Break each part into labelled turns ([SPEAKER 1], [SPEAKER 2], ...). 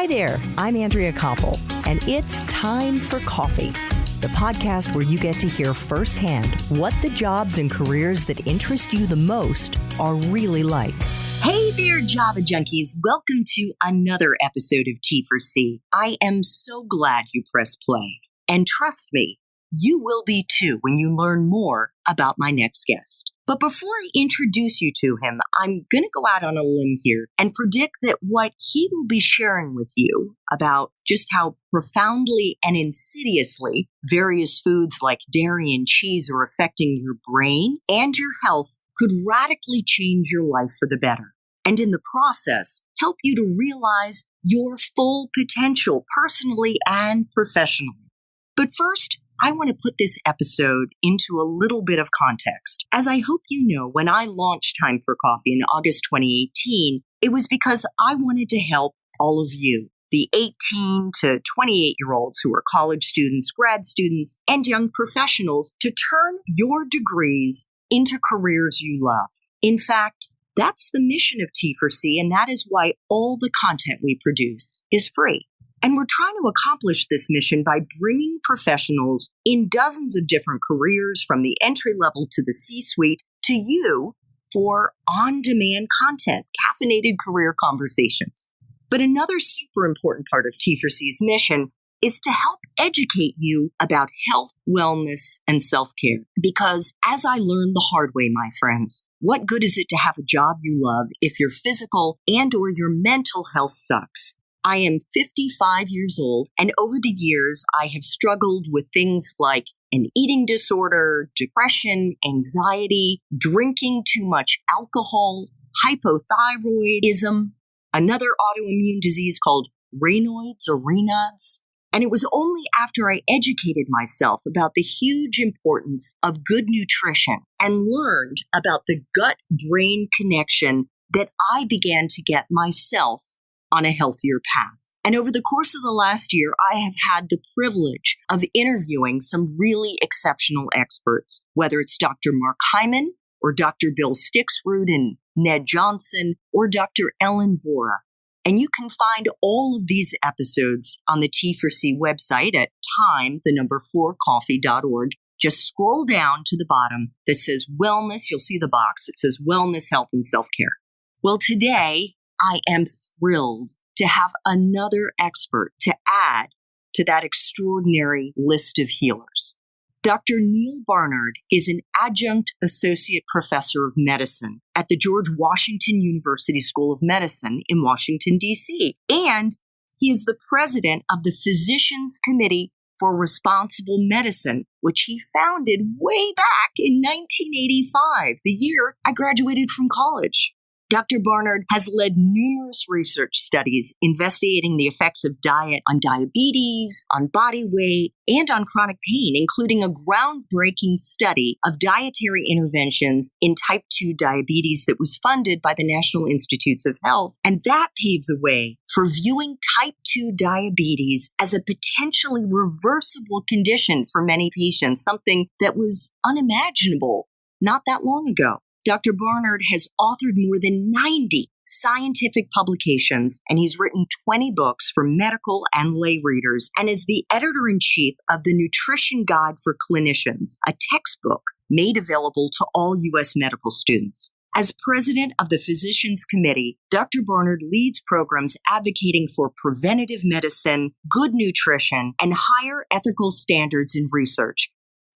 [SPEAKER 1] Hi there, I'm Andrea Koppel, and it's time for coffee, the podcast where you get to hear firsthand what the jobs and careers that interest you the most are really like. Hey there, Java junkies. Welcome to another episode of T4C. I am so glad you pressed play. And trust me, you will be too when you learn more about my next guest. But before I introduce you to him, I'm going to go out on a limb here and predict that what he will be sharing with you about just how profoundly and insidiously various foods like dairy and cheese are affecting your brain and your health could radically change your life for the better. And in the process, help you to realize your full potential personally and professionally. But first, I want to put this episode into a little bit of context. As I hope you know, when I launched Time for Coffee in August 2018, it was because I wanted to help all of you, the 18 to 28-year-olds who are college students, grad students, and young professionals, to turn your degrees into careers you love. In fact, that's the mission of T4C, and that is why all the content we produce is free. And we're trying to accomplish this mission by bringing professionals in dozens of different careers, from the entry level to the C-suite, to you for on-demand content, caffeinated career conversations. But another super important part of T4C's mission is to help educate you about health, wellness, and self-care. Because as I learned the hard way, my friends, what good is it to have a job you love if your physical and or your mental health sucks? I am 55 years old, and over the years, I have struggled with things like an eating disorder, depression, anxiety, drinking too much alcohol, hypothyroidism, another autoimmune disease called Raynaud's. And it was only after I educated myself about the huge importance of good nutrition and learned about the gut-brain connection that I began to get myself on a healthier path. And over the course of the last year, I have had the privilege of interviewing some really exceptional experts, whether it's Dr. Mark Hyman or Dr. Bill Stixrud and Ned Johnson or Dr. Ellen Vora. And you can find all of these episodes on the T4C website at time4coffee.org. Just scroll down to the bottom that says wellness. You'll see the box that says wellness, health, and self-care. Well, today, I am thrilled to have another expert to add to that extraordinary list of healers. Dr. Neal Barnard is an adjunct associate professor of medicine at the George Washington University School of Medicine in Washington, D.C., and he is the president of the Physicians Committee for Responsible Medicine, which he founded way back in 1985, the year I graduated from college. Dr. Barnard has led numerous research studies investigating the effects of diet on diabetes, on body weight, and on chronic pain, including a groundbreaking study of dietary interventions in type 2 diabetes that was funded by the National Institutes of Health. And that paved the way for viewing type 2 diabetes as a potentially reversible condition for many patients, something that was unimaginable not that long ago. Dr. Barnard has authored more than 90 scientific publications, and he's written 20 books for medical and lay readers, and is the editor-in-chief of the Nutrition Guide for Clinicians, a textbook made available to all U.S. medical students. As president of the Physicians Committee, Dr. Barnard leads programs advocating for preventative medicine, good nutrition, and higher ethical standards in research.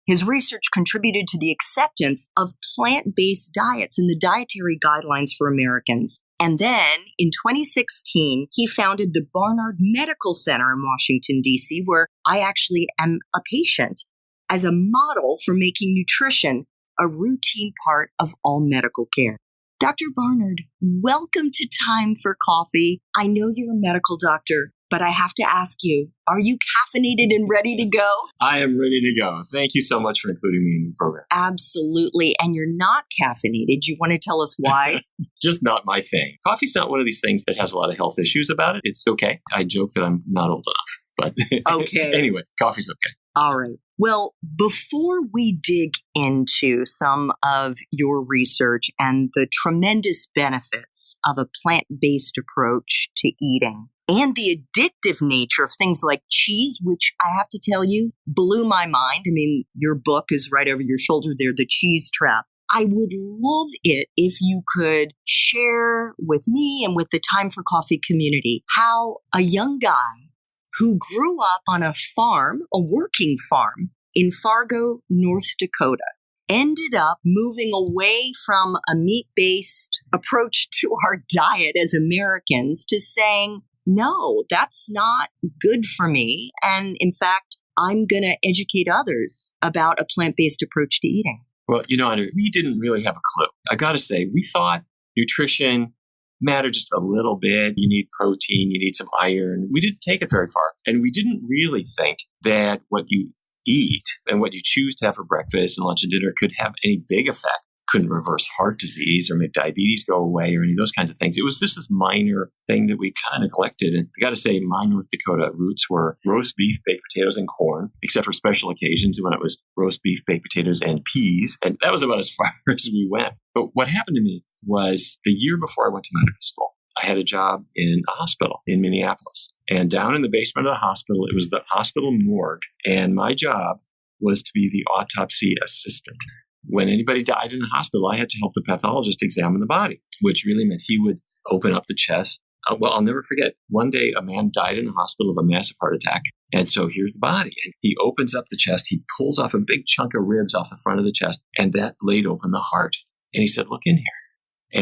[SPEAKER 1] His research contributed to the acceptance of plant-based diets in the dietary guidelines for Americans. And then, in 2016, he founded the Barnard Medical Center in Washington, D.C., where I actually am a patient, as a model for making nutrition a routine part of all medical care. Dr. Barnard, welcome to Time for Coffee. I know you're a medical doctor, but I have to ask you, are you caffeinated and ready to go?
[SPEAKER 2] I am ready to go. Thank you so much for including me in the program.
[SPEAKER 1] Absolutely. And you're not caffeinated. You want to tell us why?
[SPEAKER 2] Just not my thing. Coffee's not one of these things that has a lot of health issues about it. It's okay. I joke that I'm not old enough. But
[SPEAKER 1] okay.
[SPEAKER 2] Anyway, coffee's okay.
[SPEAKER 1] All right. Well, before we dig into some of your research and the tremendous benefits of a plant-based approach to eating,
[SPEAKER 3] and the addictive nature of things like cheese, which I have to tell you, blew my mind. I mean, your book is right over your shoulder there, The Cheese Trap. I would love it if you could share with me and with the Time for Coffee community how a young guy who grew up on a farm, a working farm in Fargo, North Dakota, ended up moving away from a meat-based approach to our diet as Americans to saying, no, that's not good for me. And in fact, I'm going to educate others about a plant-based approach to eating.
[SPEAKER 2] Well, Andrea, we didn't really have a clue. I got to say, we thought nutrition mattered just a little bit. You need protein, you need some iron. We didn't take it very far. And we didn't really think that what you eat and what you choose to have for breakfast and lunch and dinner could have any big effect. Couldn't reverse heart disease or make diabetes go away or any of those kinds of things. It was just this minor thing that we kind of neglected. And I got to say, my North Dakota roots were roast beef, baked potatoes, and corn, except for special occasions when it was roast beef, baked potatoes, and peas. And that was about as far as we went. But what happened to me was the year before I went to medical school, I had a job in a hospital in Minneapolis. And down in the basement of the hospital, it was the hospital morgue. And my job was to be the autopsy assistant. When anybody died in the hospital, I had to help the pathologist examine the body, which really meant he would open up the chest. Well, I'll never forget. One day, a man died in the hospital of a massive heart attack. And so here's the body. And he opens up the chest. He pulls off a big chunk of ribs off the front of the chest. And that laid open the heart. And he said, look in here.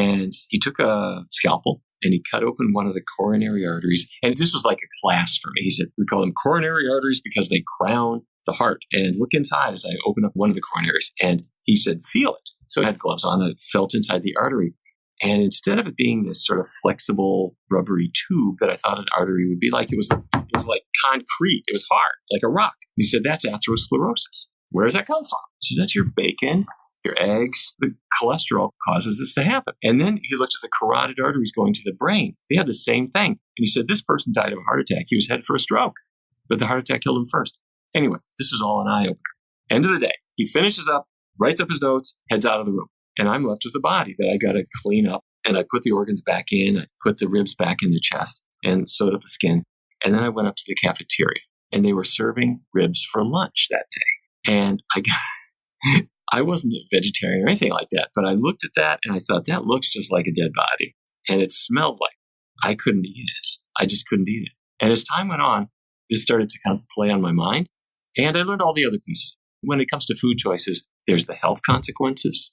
[SPEAKER 2] And he took a scalpel and he cut open one of the coronary arteries. And this was like a class for me. He said, we call them coronary arteries because they crown the heart. And look inside as I open up one of the coronaries. And he said, feel it. So I had gloves on and it felt inside the artery. And instead of it being this sort of flexible, rubbery tube that I thought an artery would be like, it was like concrete. It was hard, like a rock. And he said, that's atherosclerosis. Where does that come from? He said, that's your bacon, your eggs. The cholesterol causes this to happen. And then he looked at the carotid arteries going to the brain. They had the same thing. And he said, this person died of a heart attack. He was headed for a stroke, but the heart attack killed him first. Anyway, this was all an eye-opener. End of the day, he finishes up, writes up his notes, heads out of the room. And I'm left with the body that I got to clean up. And I put the organs back in. I put the ribs back in the chest and sewed up the skin. And then I went up to the cafeteria and they were serving ribs for lunch that day. And I wasn't a vegetarian or anything like that, but I looked at that and I thought that looks just like a dead body. And it smelled like I couldn't eat it. I just couldn't eat it. And as time went on, this started to kind of play on my mind. And I learned all the other pieces. When it comes to food choices, there's the health consequences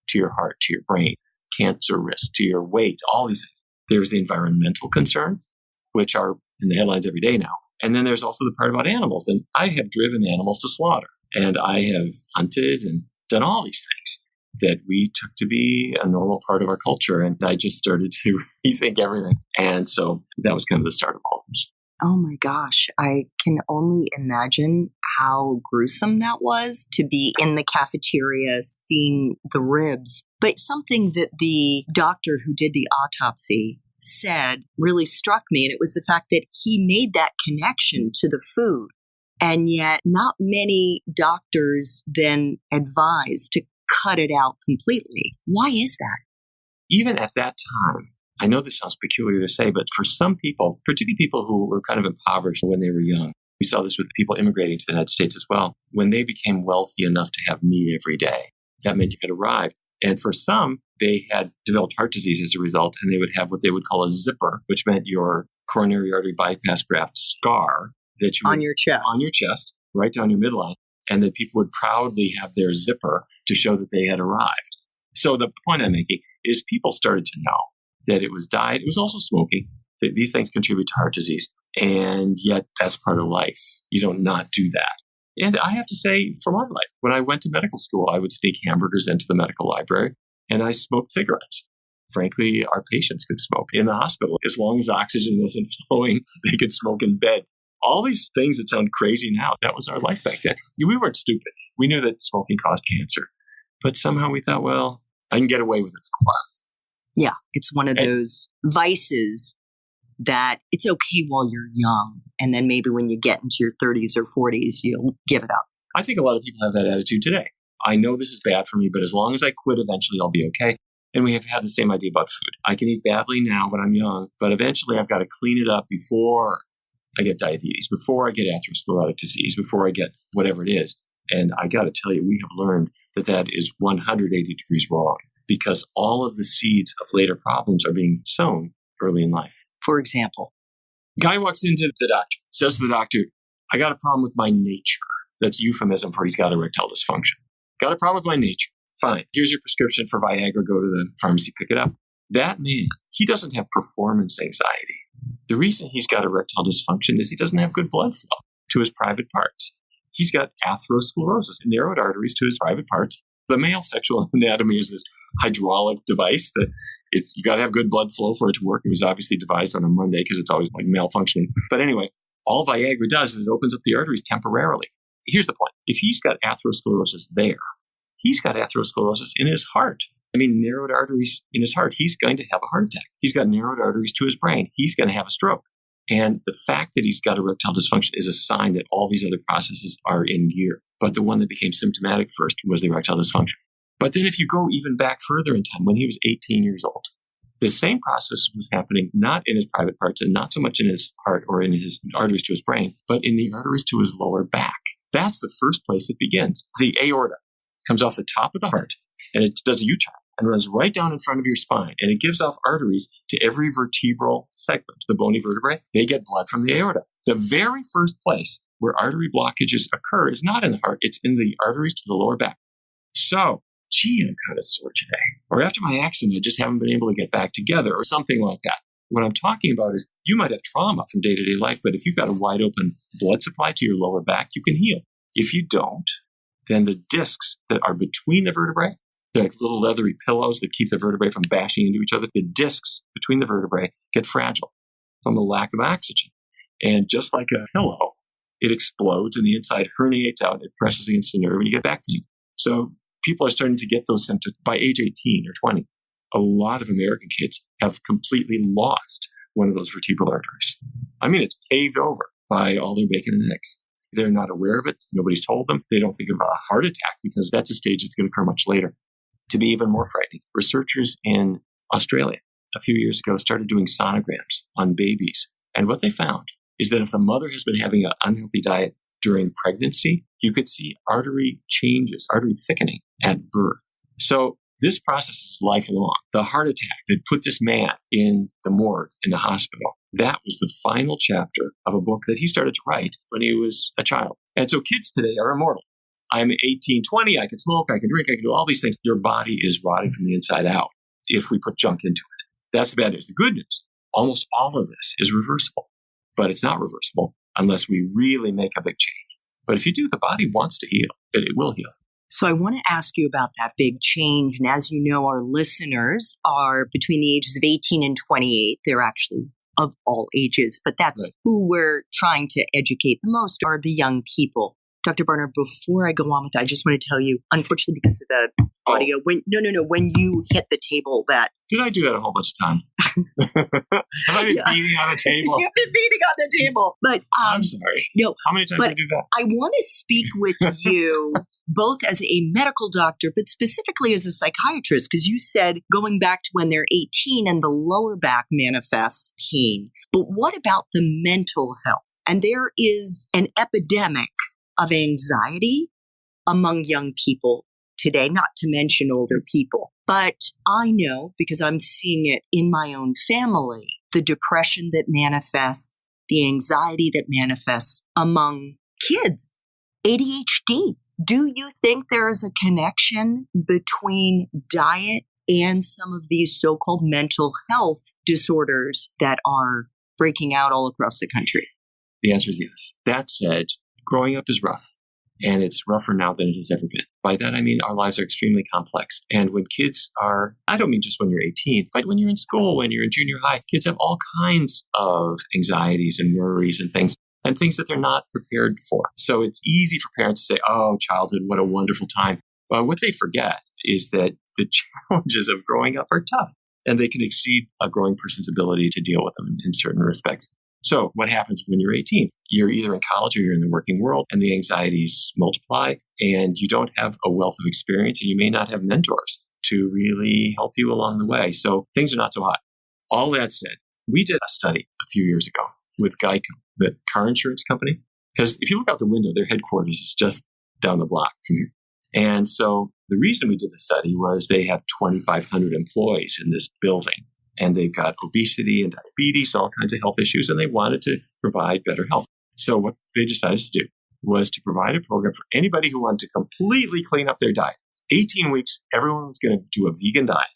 [SPEAKER 2] to your heart, to your brain, cancer risk, to your weight, all these things. There's the environmental concerns, which are in the headlines every day now. And then there's also the part about animals. And I have driven animals to slaughter. And I have hunted and done all these things that we took to be a normal part of our culture. And I just started to rethink everything. And so that was kind of the start of all of this.
[SPEAKER 3] Oh my gosh, I can only imagine how gruesome that was to be in the cafeteria seeing the ribs. But something that the doctor who did the autopsy said really struck me, and it was the fact that he made that connection to the food. And yet not many doctors then advise to cut it out completely. Why is that?
[SPEAKER 2] Even at that time, I know this sounds peculiar to say, but for some people, particularly people who were kind of impoverished when they were young, we saw this with people immigrating to the United States as well. When they became wealthy enough to have meat every day, that meant you had arrived. And for some, they had developed heart disease as a result, and they would have what they would call a zipper, which meant your coronary artery bypass graft scar that you
[SPEAKER 3] on your chest,
[SPEAKER 2] right down your midline, and that people would proudly have their zipper to show that they had arrived. So the point I'm making is people started to know that it was diet. It was also smoking. That these things contribute to heart disease. And yet that's part of life. You don't not do that. And I have to say, for my life, when I went to medical school, I would sneak hamburgers into the medical library and I smoked cigarettes. Frankly, our patients could smoke in the hospital. As long as oxygen wasn't flowing, they could smoke in bed. All these things that sound crazy now, that was our life back then. We weren't stupid. We knew that smoking caused cancer. But somehow we thought, well, I can get away with it for a while.
[SPEAKER 3] Yeah, it's one of those vices that it's okay while you're young. And then maybe when you get into your 30s or 40s, you'll give it up.
[SPEAKER 2] I think a lot of people have that attitude today. I know this is bad for me, but as long as I quit, eventually I'll be okay. And we have had the same idea about food. I can eat badly now when I'm young, but eventually I've got to clean it up before I get diabetes, before I get atherosclerotic disease, before I get whatever it is. And I got to tell you, we have learned that that is 180 degrees wrong because all of the seeds of later problems are being sown early in life.
[SPEAKER 3] For example,
[SPEAKER 2] guy walks into the doctor, says to the doctor, I got a problem with my nature. That's euphemism for he's got erectile dysfunction. Got a problem with my nature. Fine. Here's your prescription for Viagra. Go to the pharmacy, pick it up. That man, he doesn't have performance anxiety. The reason he's got erectile dysfunction is he doesn't have good blood flow to his private parts. He's got atherosclerosis, narrowed arteries to his private parts. The male sexual anatomy is this hydraulic device that you got to have good blood flow for it to work. It was obviously devised on a Monday because it's always like malfunctioning. But anyway, all Viagra does is it opens up the arteries temporarily. Here's the point. If he's got atherosclerosis there, he's got atherosclerosis in his heart. I mean, narrowed arteries in his heart. He's going to have a heart attack. He's got narrowed arteries to his brain. He's going to have a stroke. And the fact that he's got erectile dysfunction is a sign that all these other processes are in gear. But the one that became symptomatic first was the erectile dysfunction. But then if you go even back further in time, when he was 18 years old, the same process was happening not in his private parts and not so much in his heart or in his arteries to his brain, but in the arteries to his lower back. That's the first place it begins. The aorta comes off the top of the heart and it does a U-turn and runs right down in front of your spine. And it gives off arteries to every vertebral segment, the bony vertebrae. They get blood from the aorta. The very first place where artery blockages occur is not in the heart. It's in the arteries to the lower back. So, gee, I'm kind of sore today. Or after my accident, I just haven't been able to get back together or something like that. What I'm talking about is you might have trauma from day-to-day life, but if you've got a wide open blood supply to your lower back, you can heal. If you don't, then the discs that are between the vertebrae, they're like little leathery pillows that keep the vertebrae from bashing into each other. The discs between the vertebrae get fragile from the lack of oxygen. And just like a pillow, it explodes and the inside herniates out. It presses against the nerve and you get back pain. So people are starting to get those symptoms by age 18 or 20. A lot of American kids have completely lost one of those vertebral arteries. I mean, it's paved over by all their bacon and eggs. They're not aware of it. Nobody's told them. They don't think of a heart attack because that's a stage that's going to occur much later. To be even more frightening, researchers in Australia a few years ago started doing sonograms on babies. And what they found is that if the mother has been having an unhealthy diet during pregnancy, you could see artery changes, artery thickening at birth. So this process is lifelong. The heart attack that put this man in the morgue in the hospital, that was the final chapter of a book that he started to write when he was a child. And so kids today are immortal. I'm 18, 20, I can smoke, I can drink, I can do all these things. Your body is rotting from the inside out if we put junk into it. That's the bad news. The good news, almost all of this is reversible, but it's not reversible unless we really make a big change. But if you do, the body wants to heal. It will heal.
[SPEAKER 3] So I want to ask you about that big change. And as you know, our listeners are between the ages of 18 and 28. They're actually of all ages, but that's right. Who we're trying to educate the most are the young people. Dr. Barnard, before I go on with that, I just want to tell you, unfortunately, because of the audio, when you hit the table that...
[SPEAKER 2] Did I do that a whole bunch of times? Have I been beating on the table?
[SPEAKER 3] You've been beating on the table. But
[SPEAKER 2] I'm sorry.
[SPEAKER 3] No.
[SPEAKER 2] How many times did I do that?
[SPEAKER 3] I want to speak with you both as a medical doctor, but specifically as a psychiatrist, because you said going back to when they're 18 and the lower back manifests pain. But what about the mental health? And there is an epidemic of anxiety among young people today, not to mention older people. But I know, because I'm seeing it in my own family, the depression that manifests, the anxiety that manifests among kids, ADHD. Do you think there is a connection between diet and some of these so-called mental health disorders that are breaking out all across the country?
[SPEAKER 2] The answer is yes. That said, growing up is rough, and it's rougher now than it has ever been. By that, I mean our lives are extremely complex. And when kids are, I don't mean just when you're 18, but when you're in school, when you're in junior high, kids have all kinds of anxieties and worries and things that they're not prepared for. So it's easy for parents to say, oh, childhood, what a wonderful time. But what they forget is that the challenges of growing up are tough, and they can exceed a growing person's ability to deal with them in certain respects. So what happens when you're 18? You're either in college or you're in the working world, and the anxieties multiply, and you don't have a wealth of experience, and you may not have mentors to really help you along the way. So things are not so hot. All that said, we did a study a few years ago with Geico, the car insurance company, because if you look out the window, their headquarters is just down the block from here. And so the reason we did the study was they have 2,500 employees in this building, and they've got obesity and diabetes, all kinds of health issues, and they wanted to provide better health. So what they decided to do was to provide a program for anybody who wanted to completely clean up their diet. 18 weeks, everyone was going to do a vegan diet,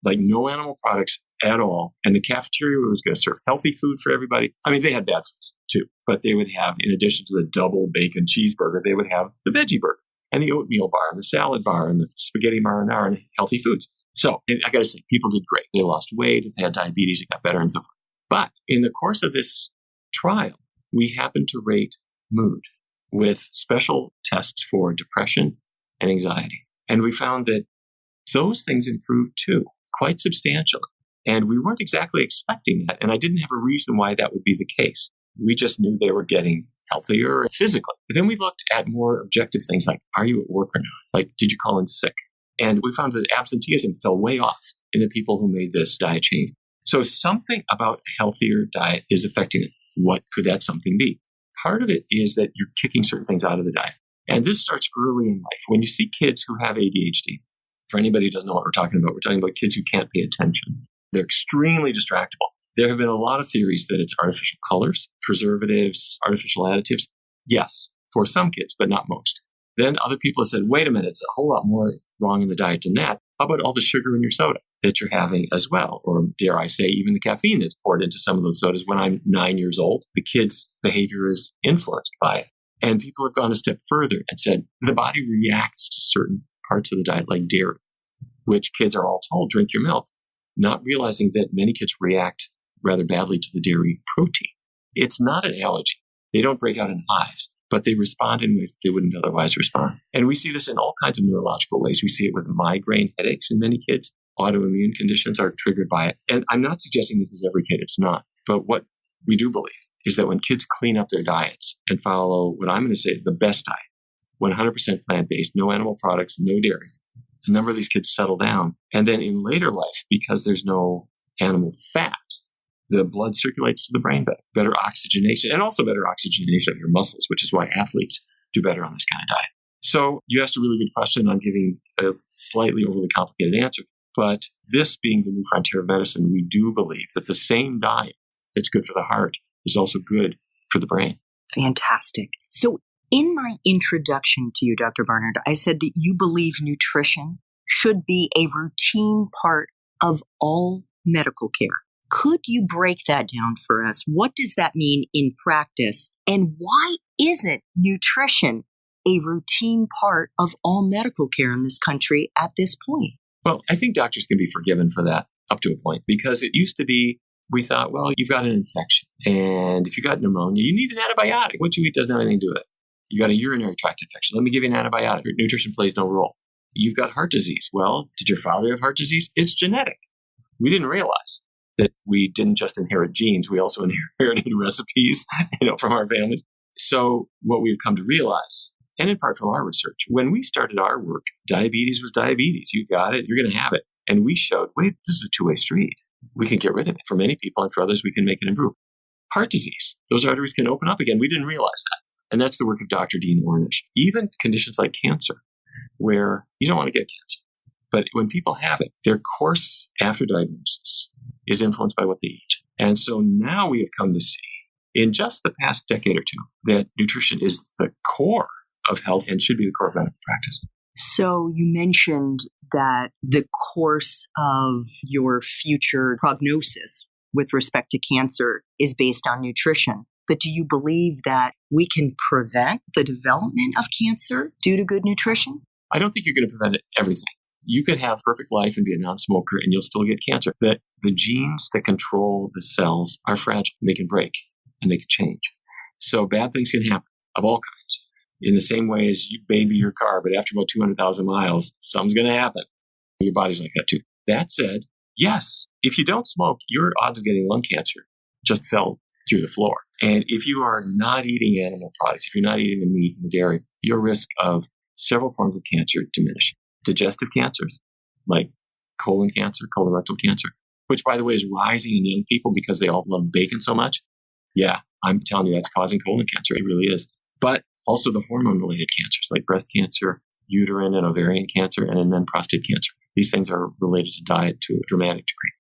[SPEAKER 2] like no animal products at all. And the cafeteria was going to serve healthy food for everybody. I mean, they had bad foods too, but they would have, in addition to the double bacon cheeseburger, they would have the veggie burger and the oatmeal bar and the salad bar and the spaghetti marinara and healthy foods. So I got to say, people did great. They lost weight. If they had diabetes, it got better and so forth. But in the course of this trial, we happened to rate mood with special tests for depression and anxiety. And we found that those things improved too, quite substantially. And we weren't exactly expecting that. And I didn't have a reason why that would be the case. We just knew they were getting healthier physically. But then we looked at more objective things like, are you at work or not? Like, did you call in sick? And we found that absenteeism fell way off in the people who made this diet change. So something about a healthier diet is affecting it. What could that something be? Part of it is that you're kicking certain things out of the diet. And this starts early in life. When you see kids who have ADHD, for anybody who doesn't know what we're talking about kids who can't pay attention. They're extremely distractible. There have been a lot of theories that it's artificial colors, preservatives, artificial additives. Yes, for some kids, but not most. Then other people have said, wait a minute, it's a whole lot more wrong in the diet than that. How about all the sugar in your soda that you're having as well? Or dare I say, even the caffeine that's poured into some of those sodas. When I'm 9 years old, the kid's behavior is influenced by it. And people have gone a step further and said the body reacts to certain parts of the diet, like dairy, which kids are all told, drink your milk, not realizing that many kids react rather badly to the dairy protein. It's not an allergy. They don't break out in hives, but they respond in ways they wouldn't otherwise respond. And we see this in all kinds of neurological ways. We see it with migraine headaches in many kids. Autoimmune conditions are triggered by it. And I'm not suggesting this is every kid. It's not. But what we do believe is that when kids clean up their diets and follow what I'm going to say the best diet, 100% plant-based, no animal products, no dairy, a number of these kids settle down. And then in later life, because there's no animal fat, the blood circulates to the brain better, better oxygenation, and also better oxygenation of your muscles, which is why athletes do better on this kind of diet. So you asked a really good question. I'm giving a slightly overly complicated answer. But this being the new frontier of medicine, we do believe that the same diet that's good for the heart is also good for the brain.
[SPEAKER 3] Fantastic. So in my introduction to you, Dr. Barnard, I said that you believe nutrition should be a routine part of all medical care. Could you break that down for us? What does that mean in practice? And why isn't nutrition a routine part of all medical care in this country at this point?
[SPEAKER 2] Well, I think doctors can be forgiven for that up to a point, because it used to be, we thought, well, you've got an infection. And if you got pneumonia, you need an antibiotic. What you eat doesn't have anything to do with it. You got a urinary tract infection. Let me give you an antibiotic. Nutrition plays no role. You've got heart disease. Well, did your father have heart disease? It's genetic. We didn't realize that we didn't just inherit genes. We also inherited recipes, from our families. So what we've come to realize, and in part from our research, when we started our work, diabetes was diabetes. You got it. You're going to have it. And we showed, wait, this is a two-way street. We can get rid of it. For many people and for others, we can make it improve. Heart disease, those arteries can open up again. We didn't realize that. And that's the work of Dr. Dean Ornish. Even conditions like cancer, where you don't want to get cancer. But when people have it, their course after diagnosis is influenced by what they eat. And so now we have come to see, in just the past decade or two, that nutrition is the core of health and should be the core of medical practice.
[SPEAKER 3] So you mentioned that the course of your future prognosis with respect to cancer is based on nutrition. But do you believe that we can prevent the development of cancer due to good nutrition?
[SPEAKER 2] I don't think you're going to prevent everything. You could have perfect life and be a non-smoker and you'll still get cancer. But the genes that control the cells are fragile. They can break and they can change. So bad things can happen of all kinds. In the same way as you baby your car, but after about 200,000 miles, something's going to happen. Your body's like that too. That said, yes, if you don't smoke, your odds of getting lung cancer just fell through the floor. And if you are not eating animal products, if you're not eating the meat and the dairy, your risk of several forms of cancer diminish. Digestive cancers, like colon cancer, colorectal cancer, which, by the way, is rising in young people because they all love bacon so much. Yeah, I'm telling you, that's causing colon cancer. It really is. But also the hormone-related cancers like breast cancer, uterine and ovarian cancer, and then prostate cancer. These things are related to diet to a dramatic degree.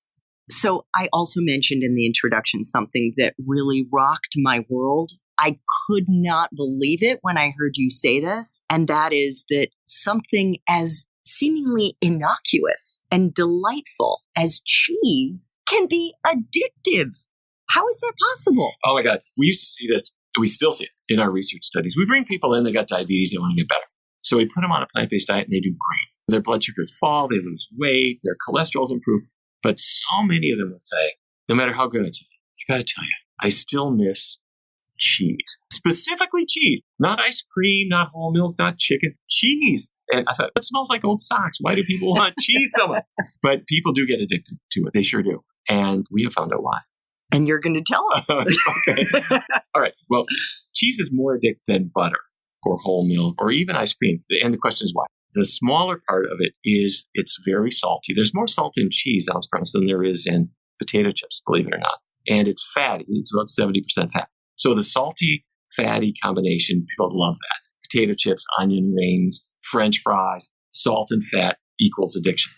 [SPEAKER 3] So I also mentioned in the introduction something that really rocked my world. I could not believe it when I heard you say this, and that is that something as seemingly innocuous and delightful as cheese can be addictive. How is that possible?
[SPEAKER 2] Oh my God. We used to see this. We still see it in our research studies. We bring people in, they got diabetes, they want to get better. So we put them on a plant-based diet and they do great. Their blood sugars fall, they lose weight, their cholesterol's improved. But so many of them will say, no matter how good I feel, I got to tell you, I still miss cheese. Specifically cheese. Not ice cream, not whole milk, not chicken. Cheese. And I thought, it smells like old socks. Why do people want cheese so much? But people do get addicted to it. They sure do. And we have found out why.
[SPEAKER 3] And you're going to tell us.
[SPEAKER 2] Okay. All right. Well, cheese is more addictive than butter or whole milk or even ice cream. And the question is why? The smaller part of it is it's very salty. There's more salt in cheese, ounce grams, than there is in potato chips, believe it or not. And it's fatty. It's about 70% fat. So the salty, fatty combination, people love that. Potato chips, onion rings, French fries, salt and fat equals addiction.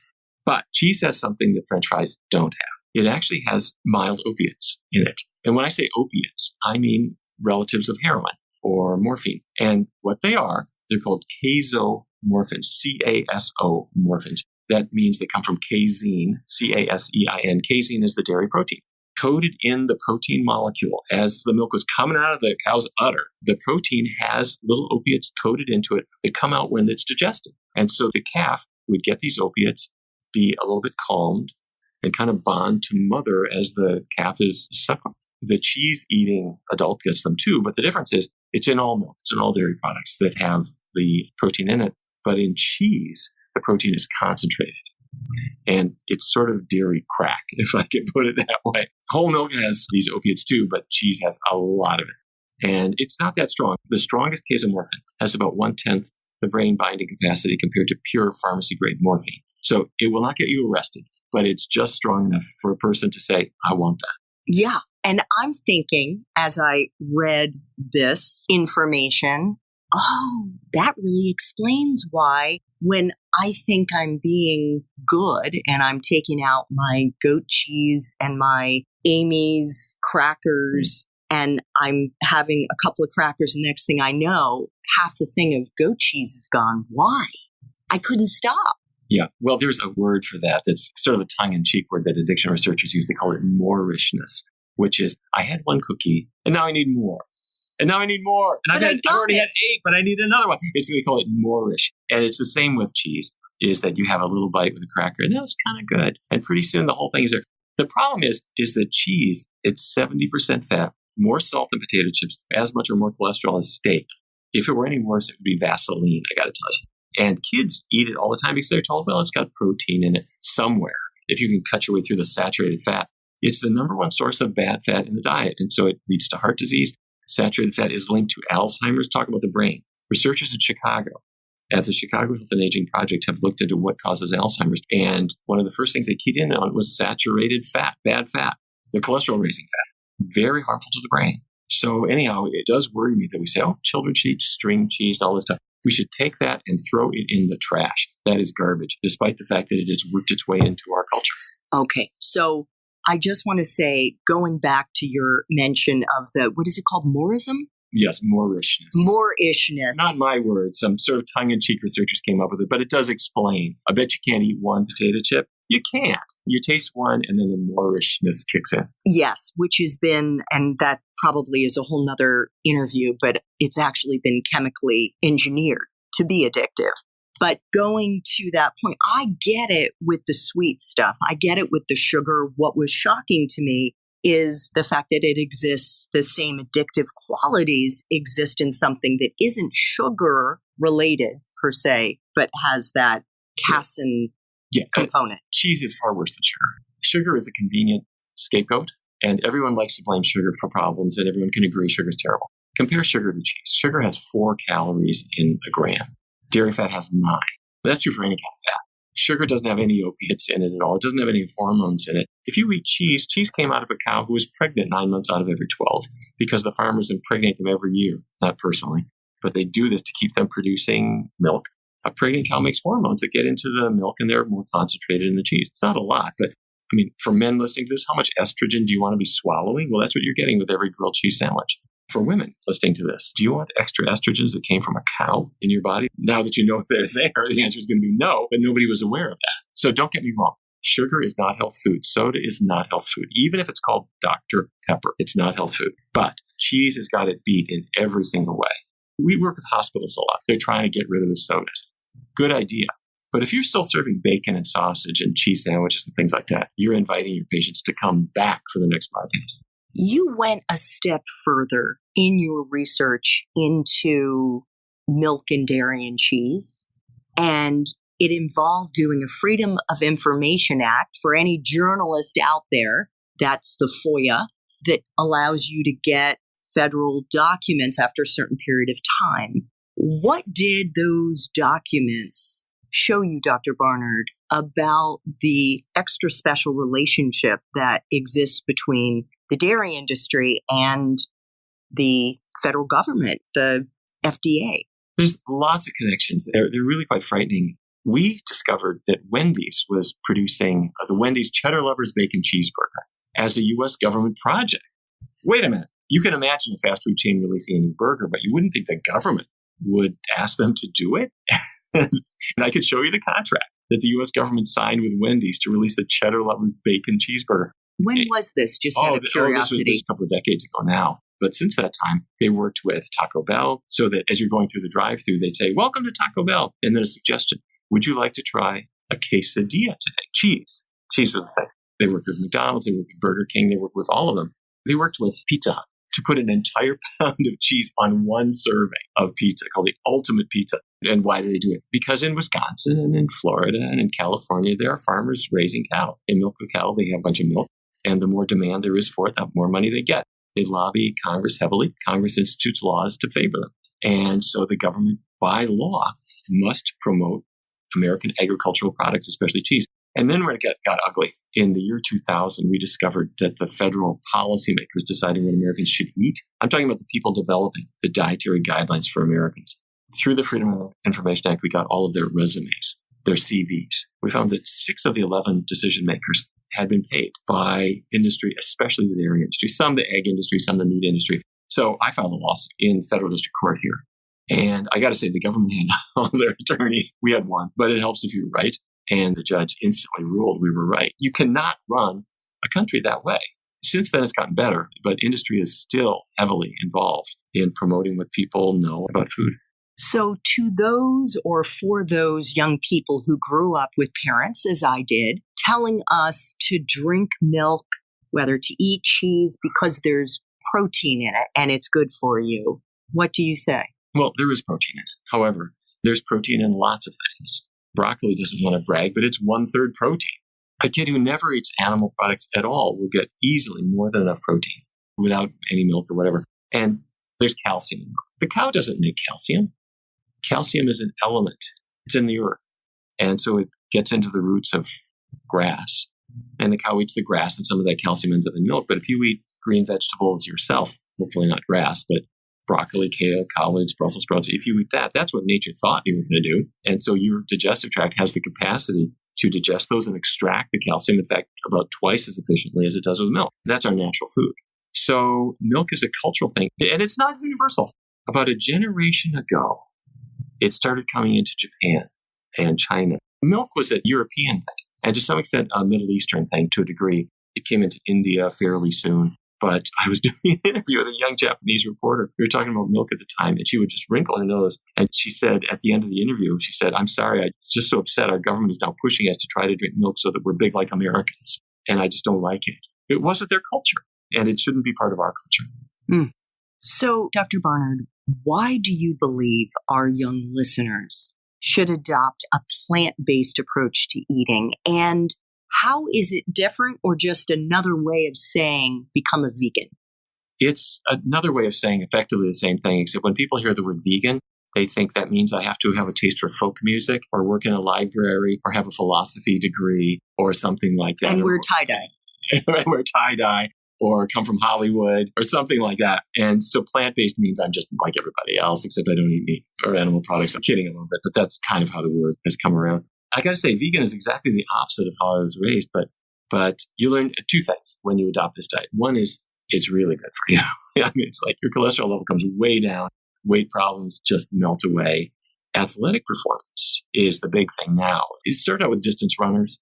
[SPEAKER 2] But cheese has something that French fries don't have. It actually has mild opiates in it. And when I say opiates, I mean relatives of heroin or morphine. And what they are, they're called casomorphins, C-A-S-O morphins. That means they come from casein, C-A-S-E-I-N. Casein is the dairy protein. Coated in the protein molecule as the milk was coming out of the cow's udder, the protein has little opiates coated into it that come out when it's digested. And so the calf would get these opiates, be a little bit calmed, and kind of bond to mother as the calf is suckling. The cheese-eating adult gets them too, but the difference is it's in all milk. It's in all dairy products that have the protein in it. But in cheese, the protein is concentrated. And it's sort of dairy crack, if I can put it that way. Whole milk has these opiates too, but cheese has a lot of it. And it's not that strong. The strongest casomorphin has about 1/10 the brain binding capacity compared to pure pharmacy-grade morphine. So it will not get you arrested, but it's just strong enough for a person to say, I want that.
[SPEAKER 3] Yeah. And I'm thinking, as I read this information, oh, that really explains why when I think I'm being good and I'm taking out my goat cheese and my Amy's crackers and I'm having a couple of crackers, the next thing I know, half the thing of goat cheese is gone. Why? I couldn't stop.
[SPEAKER 2] Yeah. Well, there's a word for that that's sort of a tongue-in-cheek word that addiction researchers use. They call it moorishness, which is I had one cookie and now I need more. And now I need more. And I've already had 8, but I need another one. They call it moorish. And it's the same with cheese, is that you have a little bite with a cracker, and that's kind of good. And pretty soon the whole thing is there. The problem is that cheese, it's 70% fat, more salt than potato chips, as much or more cholesterol as steak. If it were any worse, it would be Vaseline, I got to tell you. And kids eat it all the time because they're told, well, it's got protein in it somewhere. If you can cut your way through the saturated fat, it's the number one source of bad fat in the diet. And so it leads to heart disease. Saturated fat is linked to Alzheimer's. Talk about the brain. Researchers in Chicago at the Chicago Health and Aging Project have looked into what causes Alzheimer's. And one of the first things they keyed in on was saturated fat, bad fat, the cholesterol-raising fat, very harmful to the brain. So anyhow, it does worry me that we say, oh, children should eat string cheese and all this stuff. We should take that and throw it in the trash. That is garbage, despite the fact that it has worked its way into our culture.
[SPEAKER 3] Okay, so I just want to say, going back to your mention of the, what is it called, moorism?
[SPEAKER 2] Yes, moorishness.
[SPEAKER 3] Moorishness.
[SPEAKER 2] Not my word. Some sort of tongue-in-cheek researchers came up with it, but it does explain. I bet you can't eat one potato chip. You can't. You taste one, and then the moorishness kicks in.
[SPEAKER 3] Yes, which has been, and that probably is a whole nother interview, but it's actually been chemically engineered to be addictive. But going to that point, I get it with the sweet stuff. I get it with the sugar. What was shocking to me is the fact that it exists, the same addictive qualities exist in something that isn't sugar related per se, but has that casein component.
[SPEAKER 2] Cheese is far worse than sugar. Sugar is a convenient scapegoat, and everyone likes to blame sugar for problems, and everyone can agree sugar is terrible. Compare sugar to cheese. Sugar has 4 calories in a gram. Dairy fat has 9. That's true for any kind of fat. Sugar doesn't have any opiates in it at all. It doesn't have any hormones in it. If you eat cheese, cheese came out of a cow who was pregnant 9 months out of every 12 because the farmers impregnate them every year. Not personally, but they do this to keep them producing milk. A pregnant cow makes hormones that get into the milk and they're more concentrated in the cheese. It's not a lot, but I mean, for men listening to this, how much estrogen do you want to be swallowing? Well, that's what you're getting with every grilled cheese sandwich. For women listening to this, do you want extra estrogens that came from a cow in your body? Now that you know they're there, the answer is going to be no, but nobody was aware of that. So don't get me wrong. Sugar is not health food. Soda is not health food. Even if it's called Dr. Pepper, it's not health food. But cheese has got it beat in every single way. We work with hospitals a lot. They're trying to get rid of the sodas. Good idea. But if you're still serving bacon and sausage and cheese sandwiches and things like that, you're inviting your patients to come back for the next podcast.
[SPEAKER 3] You went a step further in your research into milk and dairy and cheese, and it involved doing a Freedom of Information Act for any journalist out there. That's the FOIA that allows you to get federal documents after a certain period of time. What did those documents show you, Dr. Barnard, about the extra special relationship that exists between the dairy industry and the federal government, the FDA?
[SPEAKER 2] There's lots of connections. They're really quite frightening. We discovered that Wendy's was producing the Wendy's Cheddar Lovers Bacon Cheeseburger as a U.S. government project. Wait a minute. You can imagine a fast food chain releasing a new burger, but you wouldn't think the government would ask them to do it. And I could show you the contract that the U.S. government signed with Wendy's to release the Cheddar Lovers Bacon Cheeseburger.
[SPEAKER 3] When was this? Just out of curiosity.
[SPEAKER 2] This was a couple of decades ago now. But since that time, they worked with Taco Bell so that as you're going through the drive-thru, they'd say, "Welcome to Taco Bell." And then a suggestion, "Would you like to try a quesadilla today?" Cheese. Cheese was the thing. They worked with McDonald's. They worked with Burger King. They worked with all of them. They worked with Pizza Hut to put an entire pound of cheese on one serving of pizza called the Ultimate Pizza. And why do they do it? Because in Wisconsin and in Florida and in California, there are farmers raising cattle. They milk the cattle. They have a bunch of milk. And the more demand there is for it, the more money they get. They lobby Congress heavily. Congress institutes laws to favor them. And so the government, by law, must promote American agricultural products, especially cheese. And then when it got ugly, in the year 2000, we discovered that the federal policymakers deciding what Americans should eat, I'm talking about the people developing the dietary guidelines for Americans. Through the Freedom of Information Act, we got all of their resumes, their CVs. We found that 6 of the 11 decision makers had been paid by industry, especially the dairy industry, some the egg industry, some the meat industry. So I filed a lawsuit in federal district court here. And I got to say, the government had all their attorneys. We had one, but it helps if you're right. And the judge instantly ruled we were right. You cannot run a country that way. Since then, it's gotten better, but industry is still heavily involved in promoting what people know about food.
[SPEAKER 3] So to those or for those young people who grew up with parents, as I did, telling us to drink milk, whether to eat cheese because there's protein in it and it's good for you, what do you say?
[SPEAKER 2] Well, there is protein in it. However, there's protein in lots of things. Broccoli doesn't want to brag, but it's 1/3 protein. A kid who never eats animal products at all will get easily more than enough protein without any milk or whatever. And there's calcium in milk. The cow doesn't make calcium. Calcium is an element. It's in the earth. And so it gets into the roots of grass. And the cow eats the grass and some of that calcium ends up in milk. But if you eat green vegetables yourself, hopefully not grass, but broccoli, kale, collards, Brussels sprouts, if you eat that, that's what nature thought you were going to do. And so your digestive tract has the capacity to digest those and extract the calcium, in fact, about twice as efficiently as it does with milk. That's our natural food. So milk is a cultural thing, and it's not universal. About a generation ago, it started coming into Japan and China. Milk was a European thing, and to some extent a Middle Eastern thing to a degree. It came into India fairly soon. But I was doing an interview with a young Japanese reporter. We were talking about milk at the time, and she would just wrinkle her nose. And she said, at the end of the interview, she said, "I'm sorry, I'm just so upset. Our government is now pushing us to try to drink milk so that we're big like Americans. And I just don't like it." It wasn't their culture, and it shouldn't be part of our culture.
[SPEAKER 3] So, Dr. Barnard, why do you believe our young listeners should adopt a plant-based approach to eating? And how is it different or just another way of saying become a vegan?
[SPEAKER 2] It's another way of saying effectively the same thing, except when people hear the word vegan, They think that means I have to have a taste for folk music or work in a library or have a philosophy degree or something like that.
[SPEAKER 3] And wear tie-dye.
[SPEAKER 2] And wear tie-dye or come from Hollywood or something like that. And so plant-based means I'm just like everybody else, except I don't eat meat or animal products. I'm kidding a little bit, but that's kind of how the word has come around. I got to say, vegan is exactly the opposite of how I was raised, but you learn two things when you adopt this diet. One is it's really good for you. I mean, it's like your cholesterol level comes way down. Weight problems just melt away. Athletic performance is the big thing now. It started out with distance runners,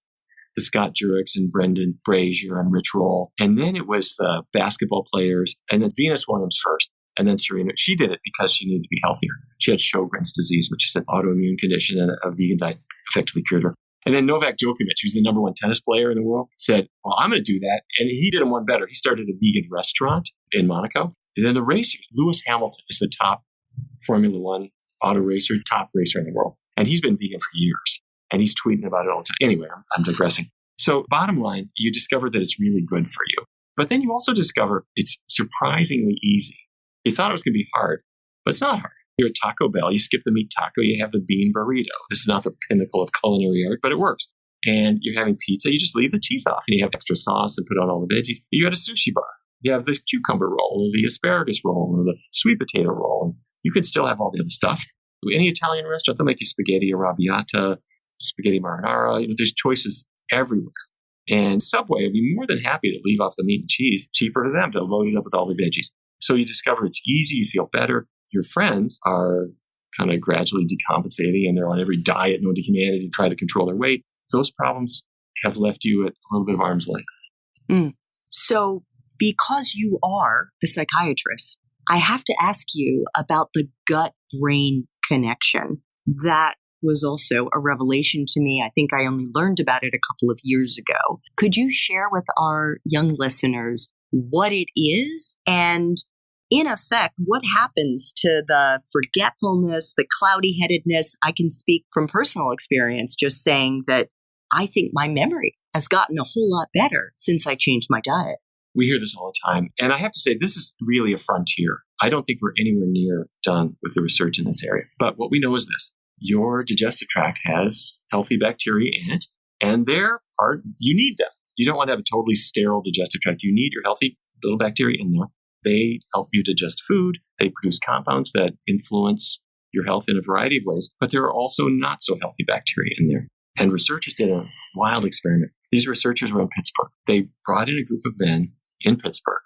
[SPEAKER 2] the Scott Jureks and Brendan Brazier and Rich Roll. And then it was the basketball players. And then Venus Williams first. And then Serena. She did it because she needed to be healthier. She had Sjogren's disease, which is an autoimmune condition, and a vegan diet effectively cured her. And then Novak Djokovic, who's the number one tennis player in the world, said, well, I'm going to do that. And he did him one better. He started a vegan restaurant in Monaco. And then the racers, Lewis Hamilton is the top Formula One auto racer, top racer in the world. And he's been vegan for years. And he's tweeting about it all the time. Anyway, I'm digressing. So bottom line, you discover that it's really good for you. But then you also discover it's surprisingly easy. You thought it was going to be hard, but it's not hard. You're at Taco Bell, you skip the meat taco, you have the bean burrito. This is not the pinnacle of culinary art, but it works. And you're having pizza, you just leave the cheese off and you have extra sauce and put on all the veggies. You got a sushi bar. You have the cucumber roll or the asparagus roll or the sweet potato roll. You could still have all the other stuff. Any Italian restaurant, they'll make you spaghetti arrabbiata, spaghetti marinara. There's choices everywhere. And Subway would be more than happy to leave off the meat and cheese. Cheaper to them to load it up with all the veggies. So you discover it's easy, you feel better. Your friends are kind of gradually decompensating and they're on every diet known to humanity to try to control their weight. Those problems have left you at a little bit of arm's length.
[SPEAKER 3] So because you are a psychiatrist, I have to ask you about the gut-brain connection. That was also a revelation to me. I think I only learned about it a couple of years ago. Could you share with our young listeners what it is and, in effect, what happens to the forgetfulness, the cloudy-headedness? I can speak from personal experience, just saying that I think my memory has gotten a whole lot better since I changed my diet.
[SPEAKER 2] We hear this all the time. And I have to say, this is really a frontier. I don't think we're anywhere near done with the research in this area. But what we know is this. Your digestive tract has healthy bacteria in it, and you need them. You don't want to have a totally sterile digestive tract. You need your healthy little bacteria in there. They help you digest food. They produce compounds that influence your health in a variety of ways. But there are also not so healthy bacteria in there. And researchers did a wild experiment. These researchers were in Pittsburgh. They brought in a group of men in Pittsburgh,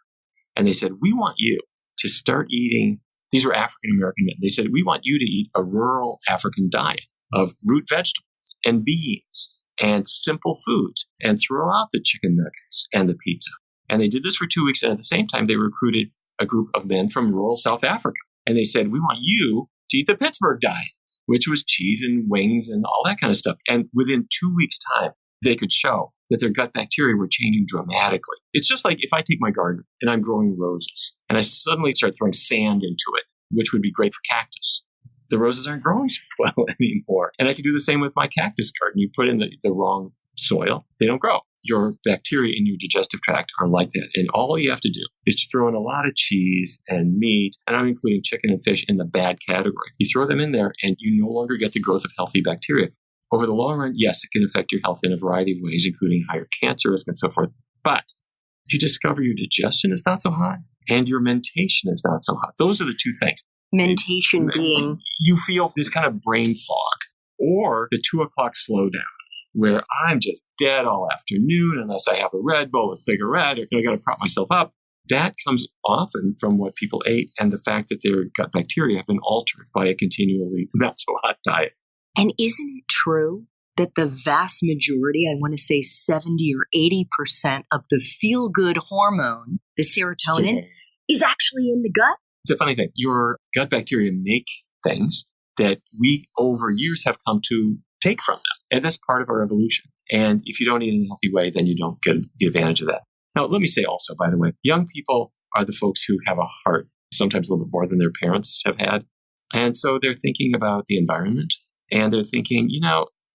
[SPEAKER 2] and they said, we want you to start eating. These were African-American men. They said, we want you to eat a rural African diet of root vegetables and beans and simple foods and throw out the chicken nuggets and the pizza. And they did this for 2 weeks. And at the same time, they recruited a group of men from rural South Africa. And they said, we want you to eat the Pittsburgh diet, which was cheese and wings and all that kind of stuff. And within 2 weeks' time, they could show that their gut bacteria were changing dramatically. It's just like if I take my garden and I'm growing roses and I suddenly start throwing sand into it, which would be great for cactus. The roses aren't growing so well anymore. And I can do the same with my cactus garden. You put in the wrong soil, they don't grow. Your bacteria in your digestive tract are like that. And all you have to do is to throw in a lot of cheese and meat, and I'm including chicken and fish in the bad category. You throw them in there and you no longer get the growth of healthy bacteria. Over the long run, yes, it can affect your health in a variety of ways, including higher cancer risk and so forth. But if you discover your digestion is not so hot and your mentation is not so hot, those are the two things.
[SPEAKER 3] Mentation being?
[SPEAKER 2] You feel this kind of brain fog or the 2 o'clock slowdown where I'm just dead all afternoon unless I have a Red Bull, a cigarette, or I got to prop myself up. That comes often from what people ate and the fact that their gut bacteria have been altered by a continually not so hot diet.
[SPEAKER 3] And isn't it true that the vast majority, I want to say 70 or 80% of the feel-good hormone, the serotonin, is actually in the gut?
[SPEAKER 2] It's a funny thing. Your gut bacteria make things that we over years have come to take from them. And that's part of our evolution. And if you don't eat in a healthy way, then you don't get the advantage of that. Now, let me say also, by the way, young people are the folks who have a heart, sometimes a little bit more than their parents have had. And so they're thinking about the environment. And they're thinking,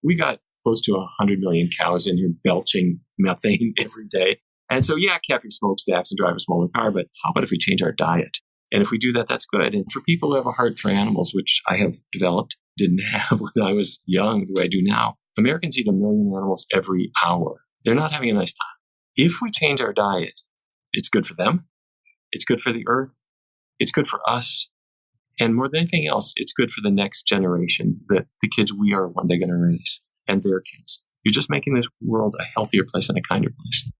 [SPEAKER 2] we got close to 100 million cows in here belching methane every day. And so, cap your smokestacks and drive a smaller car. But how about if we change our diet? And if we do that, that's good. And for people who have a heart for animals, which I have developed, didn't have when I was young the way I do now, Americans eat 1 million animals every hour. They're not having a nice time. If we change our diet, it's good for them. It's good for the earth. It's good for us. And more than anything else, it's good for the next generation, the kids we are one day going to raise and their kids. You're just making this world a healthier place and a kinder place.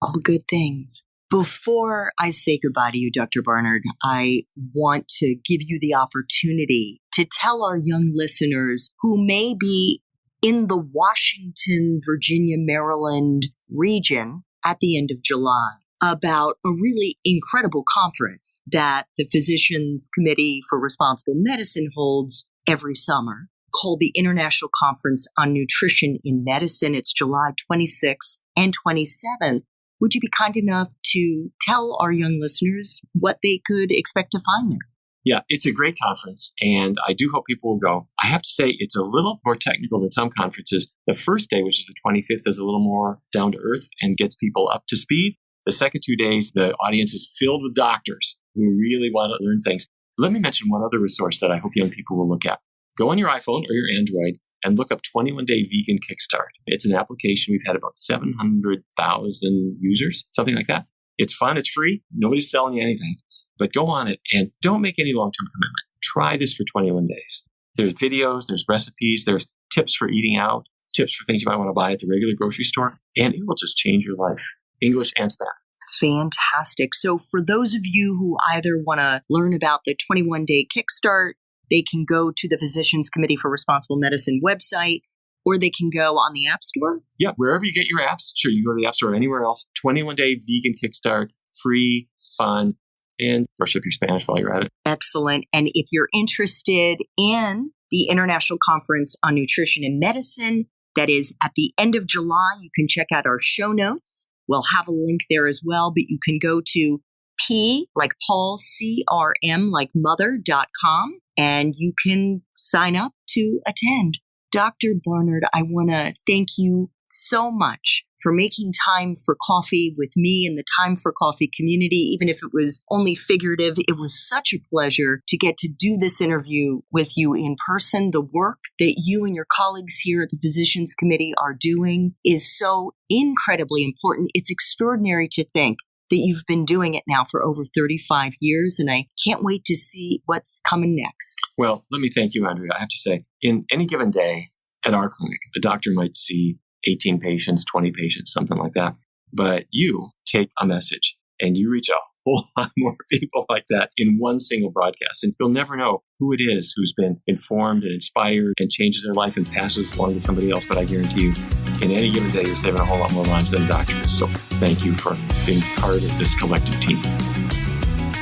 [SPEAKER 3] All good things. Before I say goodbye to you, Dr. Barnard, I want to give you the opportunity to tell our young listeners who may be in the Washington, Virginia, Maryland region at the end of July about a really incredible conference that the Physicians Committee for Responsible Medicine holds every summer, called the International Conference on Nutrition in Medicine. It's July 26th and 27th. Would you be kind enough to tell our young listeners what they could expect to find there?
[SPEAKER 2] Yeah, it's a great conference, and I do hope people will go. I have to say, it's a little more technical than some conferences. The first day, which is the 25th, is a little more down to earth and gets people up to speed. The second 2 days, the audience is filled with doctors who really want to learn things. Let me mention one other resource that I hope young people will look at. Go on your iPhone or your Android and look up 21 Day Vegan Kickstart. It's an application. We've had about 700,000 users, something like that. It's fun. It's free. Nobody's selling you anything. But go on it and don't make any long-term commitment. Try this for 21 days. There's videos, there's recipes, there's tips for eating out, tips for things you might want to buy at the regular grocery store, and it will just change your life, English and Spanish.
[SPEAKER 3] Fantastic. So for those of you who either want to learn about the 21-day Kickstart, they can go to the Physicians Committee for Responsible Medicine website, or they can go on the App Store.
[SPEAKER 2] Yeah, wherever you get your apps. Sure, you can go to the App Store or anywhere else. 21-day Vegan Kickstart, free, fun, and brush up your Spanish while you're at it.
[SPEAKER 3] Excellent. And if you're interested in the International Conference on Nutrition and Medicine, that is at the end of July, you can check out our show notes. We'll have a link there as well, but you can go to P like Paul, CRM like mother.com, and you can sign up to attend. Dr. Barnard, I want to thank you so much for making time for coffee with me and the Time for Coffee community. Even if it was only figurative, it was such a pleasure to get to do this interview with you in person. The work that you and your colleagues here at the Physicians Committee are doing is so incredibly important. It's extraordinary to think that you've been doing it now for over 35 years, and I can't wait to see what's coming next.
[SPEAKER 2] Well, let me thank you, Andrea. I have to say, in any given day at our clinic, a doctor might see 18 patients, 20 patients, something like that. But you take a message and you reach a whole lot more people like that in one single broadcast. And you'll never know who it is who's been informed and inspired and changes their life and passes along to somebody else. But I guarantee you, in any given day, you're saving a whole lot more lives than a doctor is. So thank you for being part of this collective team.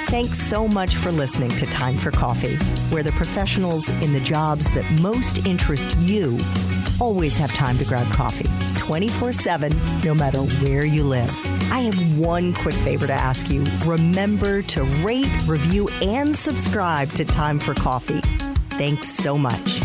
[SPEAKER 1] Thanks so much for listening to Time for Coffee, where the professionals in the jobs that most interest you always have time to grab coffee 24/7, no matter where you live. I have one quick favor to ask you. Remember to rate, review, and subscribe to Time for Coffee. Thanks so much.